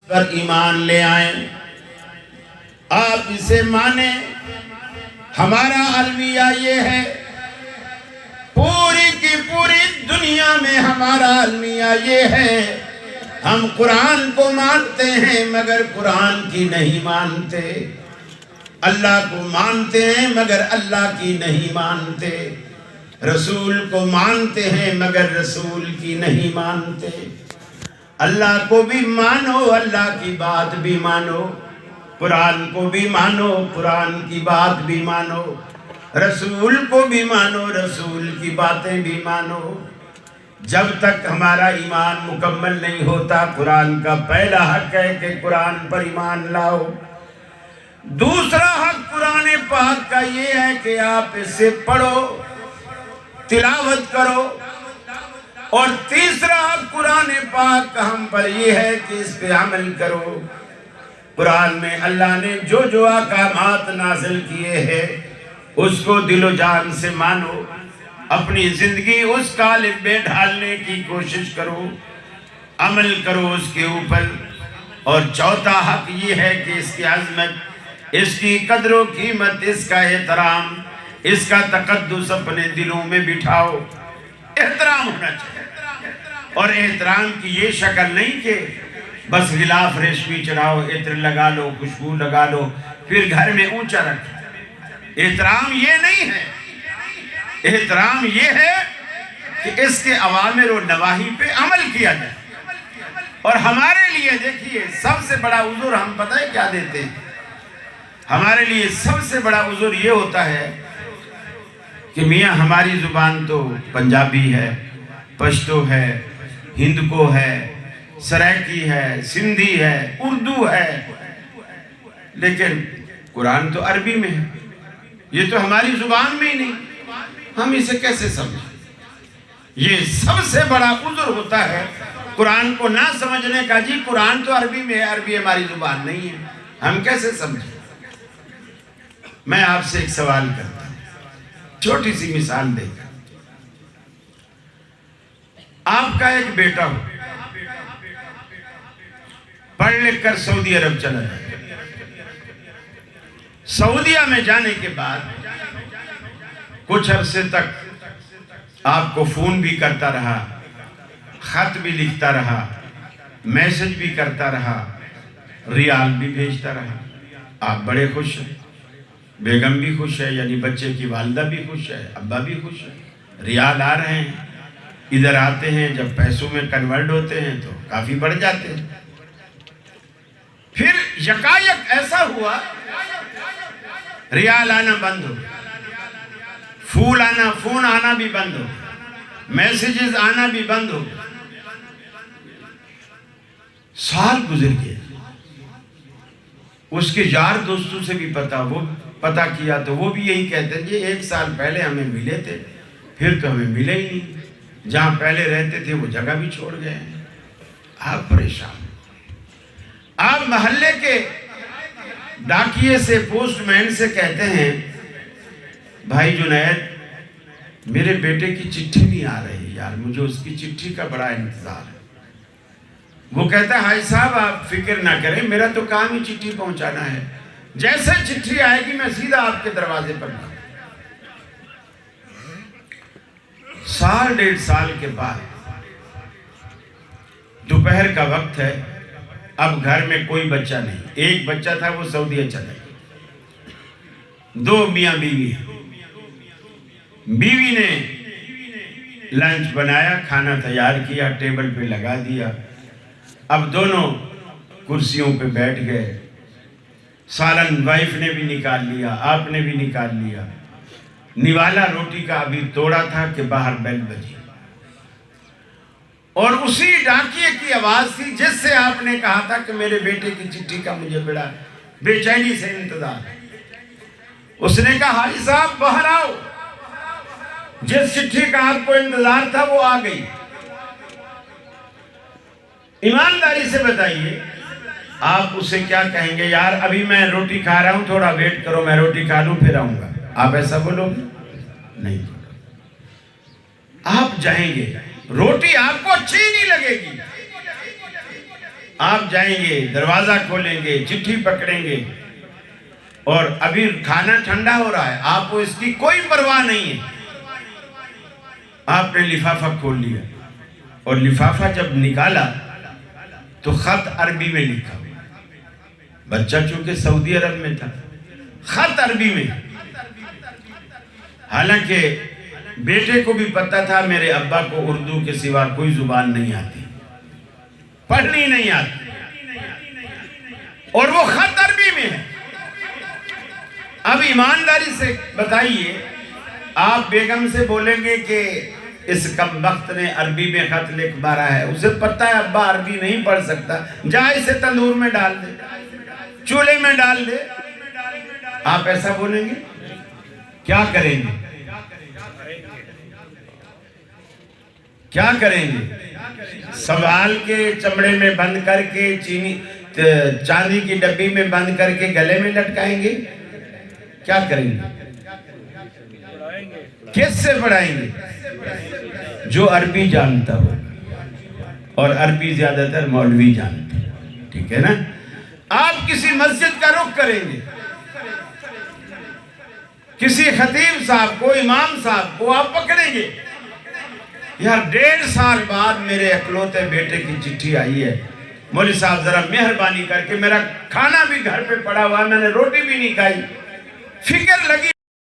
पर ईमान ले आए, आप इसे माने। हमारा अलविया ये है, पूरी की पूरी दुनिया में हमारा अलविया ये है, हम कुरान को मानते हैं मगर कुरान की नहीं मानते, अल्लाह को मानते हैं मगर अल्लाह की नहीं मानते, रसूल को मानते हैं मगर रसूल की नहीं मानते। अल्लाह को भी मानो, अल्लाह की बात भी मानो, कुरान को भी मानो, कुरान की बात भी मानो, रसूल को भी मानो, रसूल की बातें भी मानो। जब तक हमारा ईमान मुकम्मल नहीं होता, कुरान का पहला हक है कि कुरान पर ईमान लाओ। दूसरा हक कुरान पाक का ये है कि आप इसे पढ़ो, तिलावत करो। और तीसरा हक कुरान पाक का हम पर ये है कि इस पे अमल करो। कुरान में अल्लाह ने जो जो अहकामात नाज़िल किए हैं उसको दिलो जान से मानो, अपनी जिंदगी उस कालिब में ढालने की कोशिश करो, अमल करो उसके ऊपर। और चौथा हक ये है कि इसकी अज़मत, इसकी कदर कीमत, इसका एहतराम, इसका तकद्दुस अपने दिलों में बिठाओ। एहतराम होना चाहिए, और एहतराम की ये शक्ल नहीं कि बस गिलाफ रेशमी चढ़ाओ, इत्र लगा लो, खुशबू लगा लो, फिर घर में ऊंचा रखो। एहतराम ये नहीं है। एहतराम ये है कि इसके अवामिर और नवाही पे अमल किया जाए। और हमारे लिए देखिए सबसे बड़ा उज़ुर हम पता है क्या देते हैं? हमारे लिए सबसे बड़ा उज़ुर ये होता है कि मियाँ हमारी ज़ुबान तो पंजाबी है, पश्तो है, हिंदको है, सराइकी है, सिंधी है, उर्दू है, लेकिन कुरान तो अरबी में है। ये तो हमारी ज़ुबान में ही नहीं, हम इसे कैसे समझें? ये सबसे बड़ा उज़्र होता है कुरान को ना समझने का। जी कुरान तो अरबी में है, अरबी हमारी ज़ुबान नहीं है, हम कैसे समझें? मैं आपसे एक सवाल करता हूँ, छोटी सी मिसाल देकर। आपका एक बेटा हो, पढ़ लिख कर सऊदी अरब चला जाए। सऊदिया में जाने के बाद कुछ अरसे तक आपको फोन भी करता रहा, खत भी लिखता रहा, मैसेज भी करता रहा, रियाल भी भेजता रहा। आप बड़े खुश हैं, बेगम भी खुश है, यानी बच्चे की वालिदा भी खुश है, अब्बा भी खुश है। रियाल आ रहे हैं, इधर आते हैं, जब पैसों में कन्वर्ट होते हैं तो काफी बढ़ जाते हैं। फिर यकायक ऐसा हुआ, रियाल आना बंद हो, फोन आना भी बंद हो, मैसेजेस आना भी बंद हो। साल गुजर गए, उसके यार दोस्तों से भी पता किया तो वो भी यही कहते हैं कि 1 साल पहले हमें मिले थे, फिर तो हमें मिले ही नहीं, जहां पहले रहते थे वो जगह भी छोड़ गए। आप परेशान, आप मोहल्ले के डाकिये से, पोस्टमैन से कहते हैं, भाई जुनैद मेरे बेटे की चिट्ठी नहीं आ रही यार, मुझे उसकी चिट्ठी का बड़ा इंतजार है। वो कहता है भाई साहब आप फिक्र ना करें, मेरा तो काम ही चिट्ठी पहुंचाना है, जैसे चिट्ठी आएगी मैं सीधा आपके दरवाजे पर लाऊंगा। 1 डेढ़ साल के बाद दोपहर का वक्त है, अब घर में कोई बच्चा नहीं, एक बच्चा था वो सऊदीया चला गया। 2 मियाँ बीवी, बीवी ने लंच बनाया, खाना तैयार किया, टेबल पे लगा दिया। अब दोनों कुर्सियों पे बैठ गए, सालन वाइफ ने भी निकाल लिया, आपने भी निकाल लिया। निवाला रोटी का अभी तोड़ा था कि बाहर बेल बजी, और उसी डाकिये की आवाज थी जिससे आपने कहा था कि मेरे बेटे की चिट्ठी का मुझे बड़ा बेचैनी से इंतजार है। उसने कहा हाजी साहब बाहर आओ, जिस चिट्ठी का आपको इंतजार था वो आ गई। ईमानदारी से बताइए आप उसे क्या कहेंगे? यार अभी मैं रोटी खा रहा हूं, थोड़ा वेट करो, मैं रोटी खा लूं फिर आऊंगा। आप ऐसा बोलोगे? नहीं, आप जाएंगे, रोटी आपको अच्छी नहीं लगेगी, आप जाएंगे, दरवाजा खोलेंगे, चिट्ठी पकड़ेंगे और अभी खाना ठंडा हो रहा है, आपको इसकी कोई परवाह नहीं है। आपने लिफाफा खोल लिया और लिफाफा जब निकाला तो खत अरबी में लिखा। बच्चा चूंकि सऊदी अरब में था, खत अरबी में। हालांकि बेटे को भी पता था मेरे अब्बा को उर्दू के सिवा कोई जुबान नहीं आती, पढ़नी नहीं आती, और वो खत अरबी में है। अब ईमानदारी से बताइए, आप बेगम से बोलेंगे कि इस कम वक्त ने अरबी में खत लिख मारा है, उसे पता है अब्बा अरबी नहीं पढ़ सकता, जा इसे तंदूर में डाल दे, चूल्हे में डाल दे, आप ऐसा बोलेंगे? क्या करेंगे? क्या करेंगे? संभाल के चमड़े में बंद करके, चांदी की डब्बी में बंद करके गले में लटकाएंगे? क्या करेंगे? किससे पढ़ाएंगे? जो अरबी जानता हो, और अरबी ज्यादातर मौलवी जानते हैं, ठीक है ना। आप किसी मस्जिद का रुख करेंगे, किसी खतीब साहब को, इमाम साहब को आप पकड़ेंगे। यार 1.5 साल बाद मेरे इकलौते बेटे की चिट्ठी आई है, मौलवी साहब जरा मेहरबानी करके, मेरा खाना भी घर पे पड़ा हुआ है, मैंने रोटी भी नहीं खाई, फिक्र लगी।